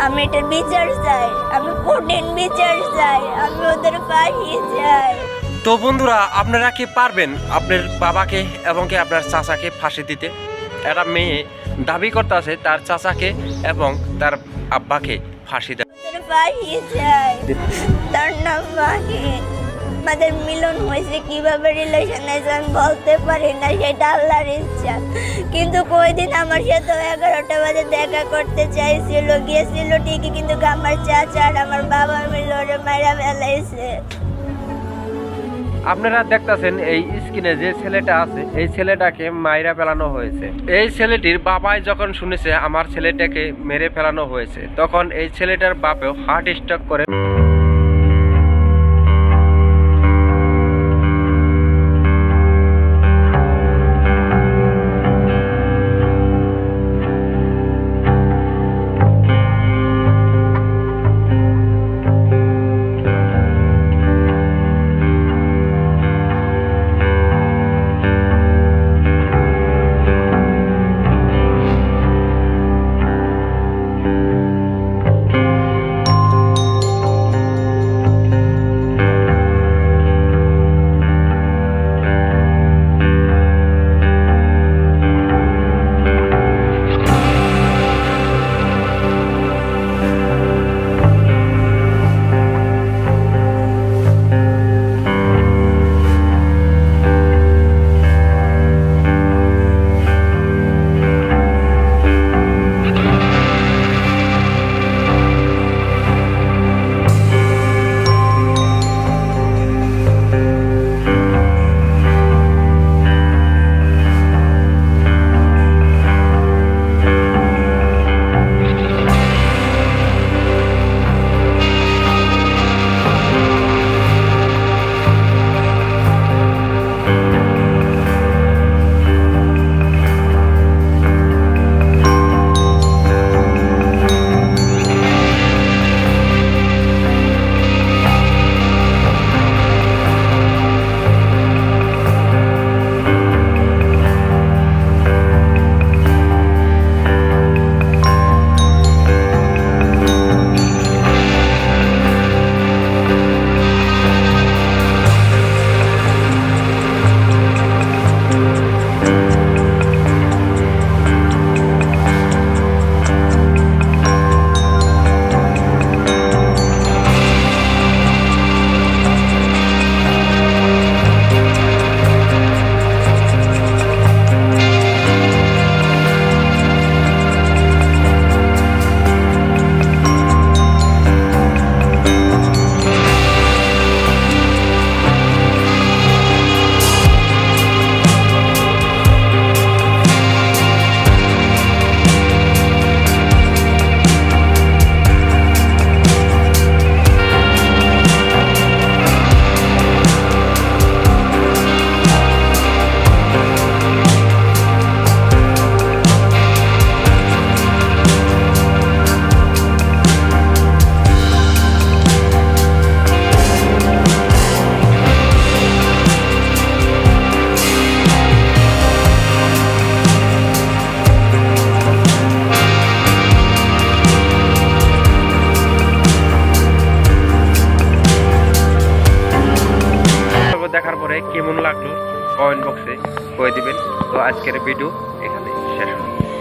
আমি এটার বিচার চাই, আমি কঠিন বিচার চাই, আমি ওদের ফাঁসি চাই। তো বন্ধুরা, আপনারা কি পারবেন আপনার বাবাকে এবং কি আপনার চাচাকে ফাঁসি দিতে? একটা মেয়ে দাবি করতে আছে তার চাচাকে এবং তার আব্বাকে ফাঁসি দেয়। ওদের ফাঁসি চাই, তার নাম মাহি। আমাদের মিলন হয়েছে কিভাবে, রিলেশন হয়েছে আমি বলতে পারি না, সেটা আল্লাহর ইচ্ছা। কিন্তু কয়দিন আমার সাথে 11টা বাজে দেখা করতে চাইছিল, গিয়েছিল ঠিকই, কিন্তু আমার চাচা আর আমার বাবা মিলে ওরে মাইরা ফেলাইছে। আপনারা দেখতেছেন এই স্ক্রিনে যে ছেলেটা আছে, এই ছেলেটাকে মাইরা ফেলানো হয়েছে। এই ছেলেটির বাবাই যখন শুনেছে আমার ছেলেটাকে মেরে ফেলানো হয়েছে, তখন এই ছেলেটার বাপেও হার্ট স্ট্রোক করে দেখার পরে কেমন লাগলো কমেন্ট বক্সে কয়ে দিবেন। তো আজকের ভিডিও